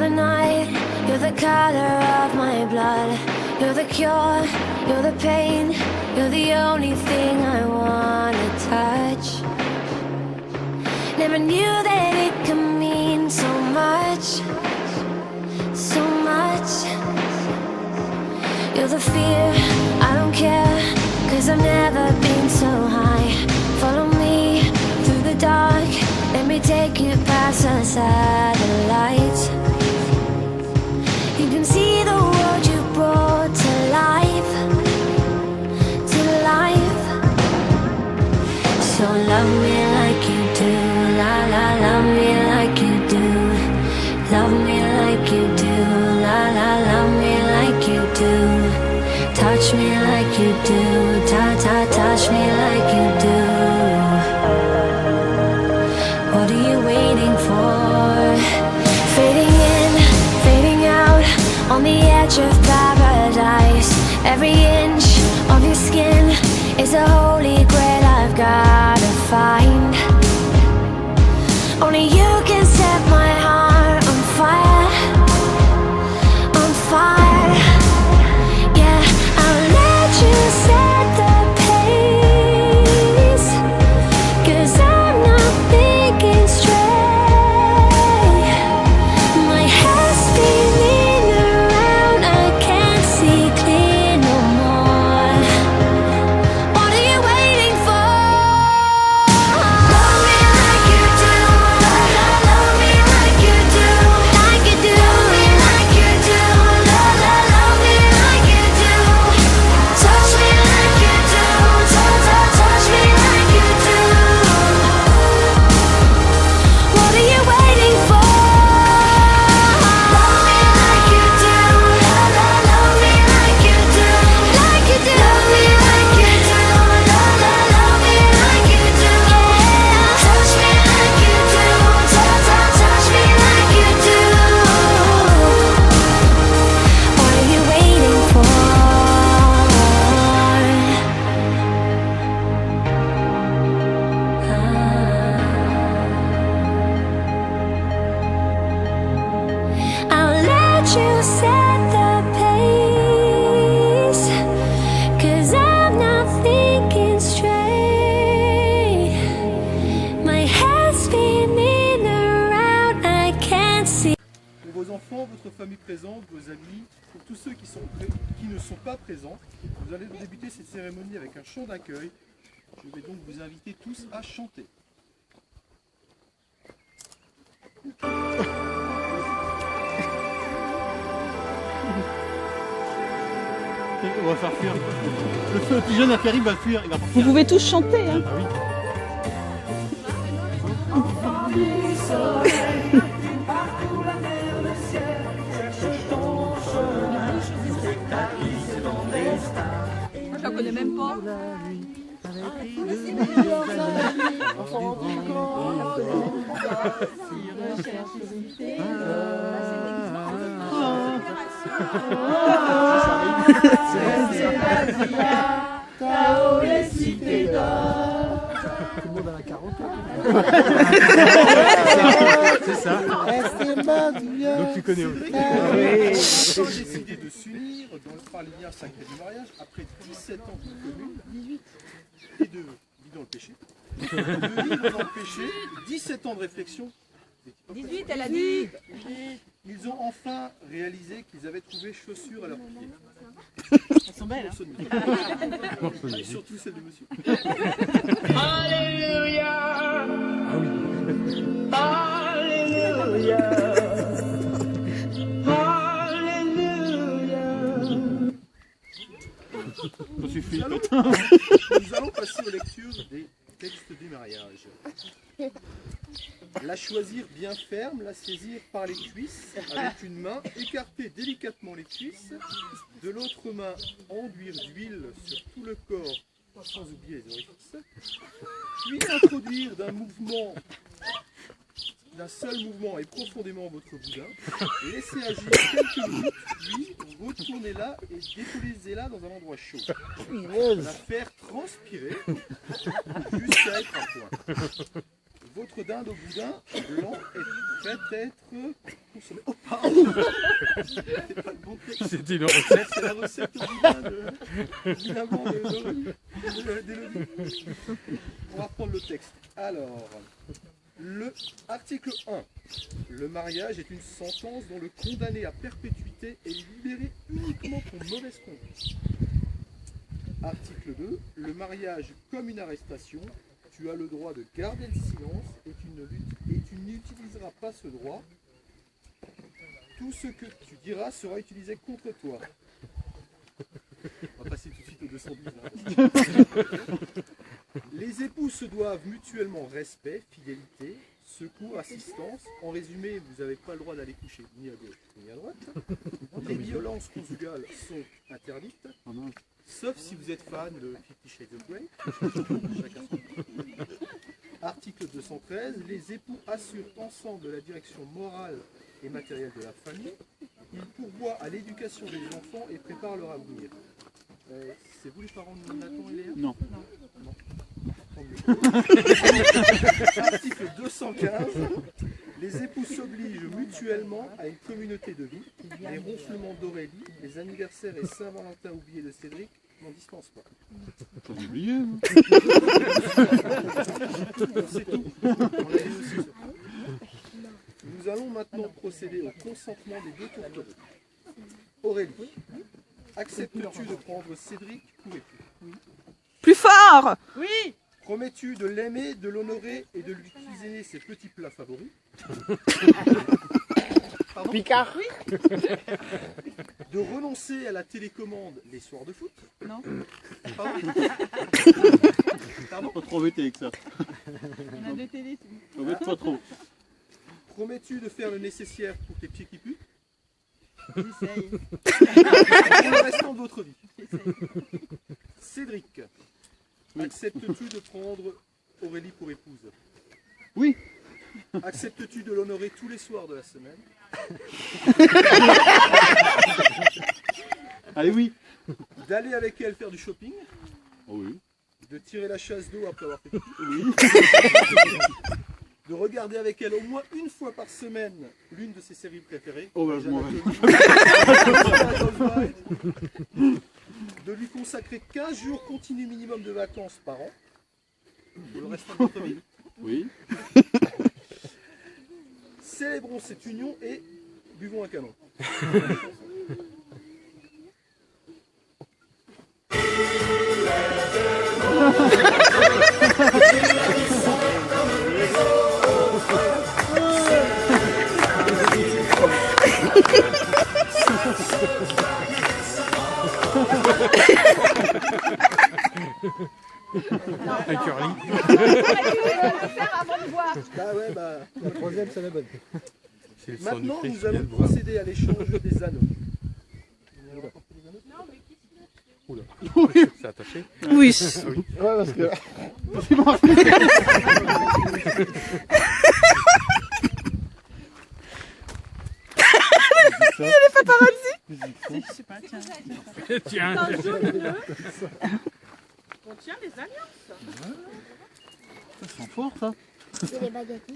the night, you're the color of my blood. You're the cure, you're the pain, you're the only thing I wanna touch. Never knew that it could mean so much, so much. You're the fear, I don't care, 'cause I've never been so high. Follow me through the dark, let me take you past the satellites. You can see the world you brought to life, to life. So love me like you do, la la, love me like you do. Love me like you do, la la, love me like you do. Touch me like you do, touch me like you do. What are you waiting for? Fading in, fading out, on the edge of paradise. Every inch of your skin is a holy grail I've gotta find. Only you can set my heart on fire, on fire. Yeah, I'll let you set the pace, 'cause I'm not thinking straight. My head's spinning around, I can't see clear no more. What are you waiting for? Love me like you do, love me like you do, like you do. Love me like you do, love me like you do. Touch me like you do, touch me like you do. What are you waiting for? Love me like you do, love me like you do, like you do. Love me like you do, love me like you do. Touch me like you do, touch me like you do. What are you waiting for? I'll let you set the pace, 'cause I'm not thinking straight. My head's spinning around, I can't see. Pour vos enfants, votre famille présente, vos amis, pour tous ceux qui ne sont pas présents, nous allons débuter cette cérémonie avec un chant d'accueil. Je vais donc vous inviter tous à chanter. On va faire fuir. Le petit jeune affaire, il va fuir. Il va Vous pouvez tous chanter, hein. Je la connais même pas. C'est ça. Donc tu connais aussi. Ils ont décidé de s'unir par les liens sacrés du mariage après 17 ans de commune et de vivre dans le péché. De vivre dans le péché, 17 ans de réflexion. 18, elle a dit. Ils ont enfin réalisé qu'ils avaient trouvé chaussures à leurs pieds. Elles sont belles, hein. Et surtout celle de monsieur. Alléluia. Alléluia. Alléluia. Ça suffit. Nous allons passer aux lectures des textes du mariage. La choisir bien ferme, la saisir par les cuisses, avec une main, écarter délicatement les cuisses, de l'autre main enduire d'huile sur tout le corps, sans oublier les orifices, puis introduire d'un seul mouvement et profondément votre boudin, laissez agir quelques minutes, puis retournez-la et déposez-la dans un endroit chaud. La faire transpirer jusqu'à être à point. Votre dinde au boudin blanc est prête à être consommée. Oh pardon. C'était pas le bon texte. C'était une recette. C'est la recette du boudin blanc d'Élodie. On va reprendre le texte. Alors, le article 1. Le mariage est une sentence dont le condamné à perpétuité est libéré uniquement pour mauvaise conduite. Article 2. Le mariage comme une arrestation. Tu as le droit de garder le silence et tu n'utiliseras pas ce droit. Tout ce que tu diras sera utilisé contre toi. On va passer tout de suite au 210. Les époux se doivent mutuellement respect, fidélité, secours, assistance. En résumé, vous n'avez pas le droit d'aller coucher ni à gauche ni à droite. Les violences conjugales sont interdites. Sauf si vous êtes fan de 50 Shades of Grey. Chacun son tour. Article 213. Les époux assurent ensemble la direction morale et matérielle de la famille. Ils pourvoient à l'éducation des enfants et préparent leur avenir. C'est vous les parents de Nathan et Léa? Non. Article 215. Les époux s'obligent mutuellement à une communauté de vie. Les ronflements d'Aurélie, les anniversaires et Saint-Valentin oubliés de Cédric n'en dispensent pas. T'as oublié, hein. C'est tout. On l'a dit aussi, ça. Nous allons maintenant procéder au consentement des deux tourtereaux. Aurélie, acceptes-tu de prendre Cédric pour époux? Plus fort. Oui. Promets-tu de l'aimer, de l'honorer et de lui cuisiner ses petits plats favoris? Pardon? Picard. Oui. De renoncer à la télécommande les soirs de foot? Non. Pardon? Pardon? Pas trop embêté avec ça. On a deux télés. Embête-toi trop. Promets-tu de faire le nécessaire pour tes pieds qui puent? J'essaye. Pour le restant de votre vie. J'essaye. Cédric, acceptes-tu de prendre Aurélie pour épouse? Oui. Acceptes-tu de l'honorer tous les soirs de la semaine? Allez, oui. D'aller avec elle faire du shopping? Oh oui. De tirer la chasse d'eau après avoir fait pipi? Oui. De regarder avec elle au moins une fois par semaine l'une de ses séries préférées? Oh bah, je m'en vais. De lui consacrer 15 jours continus minimum de vacances par an pour le restant de votre vie? Oui. Célébrons cette union et buvons un canon. Un curly. Ah ouais, bah. La troisième, c'est la bonne. C'est le sang du Maintenant, Christ nous qui vient allons de boire. procéder à l'échange des anneaux. C'est attaché. Oui. Ouais, parce que. Je sais pas, tiens. Tiens. On tient les alliances. Ça sent fort, ça. C'est les baguettes.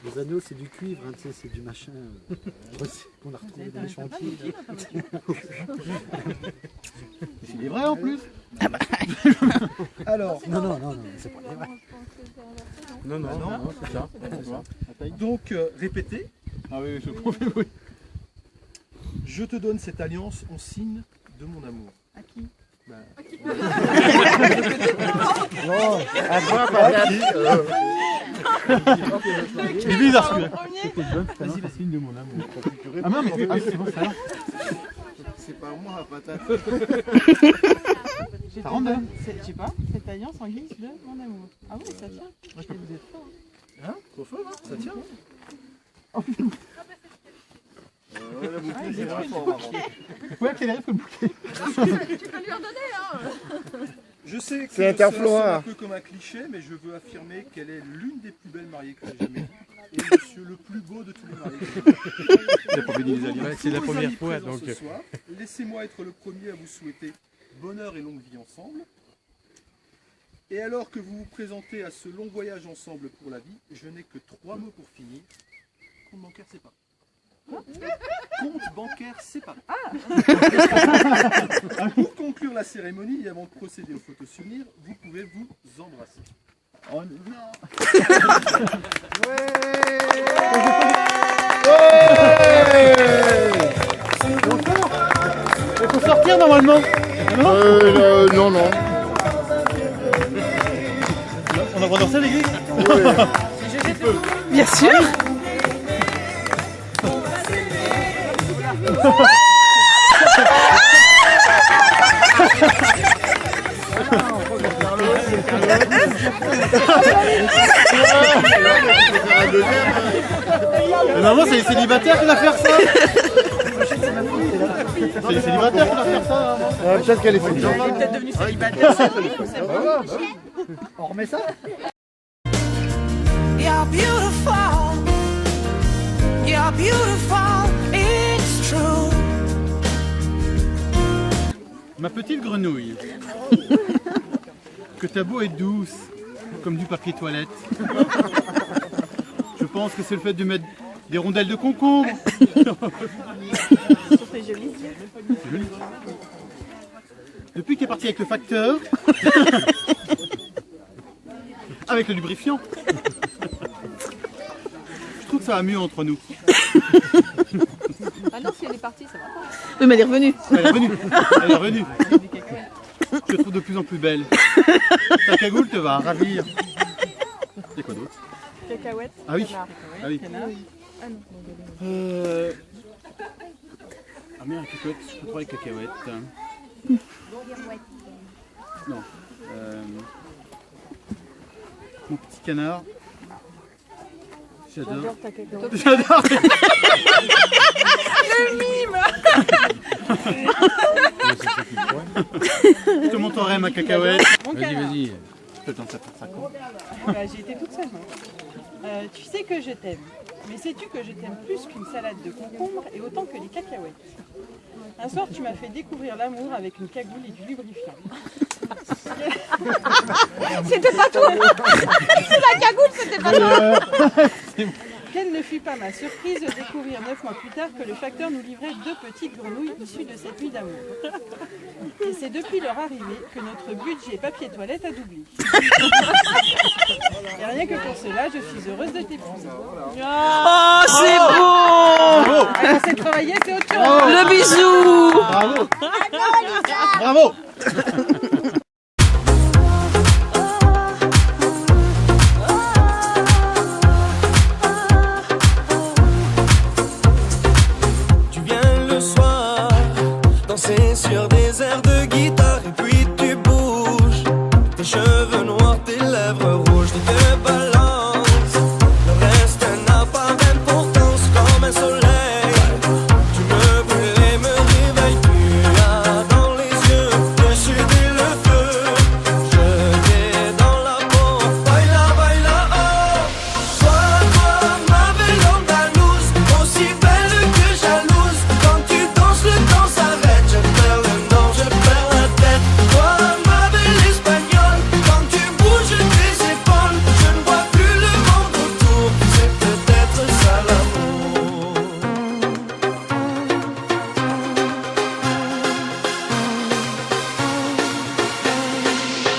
Les anneaux, c'est du cuivre, hein, tu sais, c'est du machin qu'on a retrouvé dans les chantiers. C'est vrai en plus. Alors, Non, c'est pas vrai. Non, non, non, non, c'est ça. donc, répétez. Ah oui, je confirme, oui. Je te donne cette alliance en signe de mon amour. À qui? C'est bizarre celui-là. Premier. Vas-y, signe de mon amour. Ah non, mais c'est bon, ça va. C'est pas moi, patate. Je Ça rentre dedans. je sais pas, cette alliance en guise de mon amour. Ah oui, ça tient. Vous êtes fort. Hein? Trop fort, hein? Ça tient? Ouais, accélérer pour le bouquet. Je sais que C'est ça Interflora. sonne un peu comme un cliché, mais je veux affirmer qu'elle est l'une des plus belles mariées que j'ai jamais vues. Et monsieur le plus beau de tous les mariés que j'ai vus. Il a pas béni les alliés. Ouais, c'est la Tous vos première amis fois, présents donc. ce soir, laissez-moi être le premier à vous souhaiter bonheur et longue vie ensemble. Et alors que vous vous présentez à ce long voyage ensemble pour la vie, je n'ai que 3 mots pour finir. Compte bancaire séparé. Compte bancaire séparé. Pour conclure la cérémonie et avant de procéder aux photos souvenirs, vous pouvez vous embrasser. Oh non. Il faut sortir normalement. Non, non. On a le droit de danser l'église. Bien sûr. Normalement c'est les célibataires qui doivent faire ça. C'est les célibataires qui doivent faire ça. Peut-être qu'elle est célibataire. Elle est peut-être devenue célibataire. On remet ça? You're beautiful. You're beautiful. It's true. Ma petite grenouille, que ta peau est douce, comme du papier toilette. Je pense que c'est le fait de mettre des rondelles de concombre. C'est joli. C'est joli. Depuis que tu es parti avec le facteur, avec le lubrifiant, je trouve que ça va mieux entre nous. Ah non, si elle est partie, ça va pas. Oui, mais elle est revenue. Elle est revenue. Elle est revenue. Je te trouve de plus en plus belle. Ta cagoule te va ravir. Il y a quoi d'autre? Cacahuète. Ah oui. Canard. Ah oui. Canard. Ah merde, cacahuète, je peux trouver les cacahuètes. Non. Mon petit canard. J'adore. J'adore ta cacahuète. J'adore. Je te montrerai ma cacahuète. Mon Vas-y, canard. vas-y. Je te tente ça pour 5 ans. J'ai été toute seule. Tu sais que je t'aime. Mais sais-tu que je t'aime plus qu'une salade de concombre et autant que les cacahuètes? Un soir, tu m'as fait découvrir l'amour avec une cagoule et du lubrifiant. C'était pas toi. C'est la cagoule, c'était pas toi. Quelle ne fut pas ma surprise de découvrir 9 mois plus tard que le facteur nous livrait 2 petites grenouilles issues de cette nuit d'amour. Et c'est depuis leur arrivée que notre budget papier toilette a doublé. Et rien que pour cela, je suis heureuse de t'épouser. Oh, c'est beau. Alors, c'est travailler, c'est autre chose. Le bisou. Bravo. Bravo. Tu viens le soir danser sur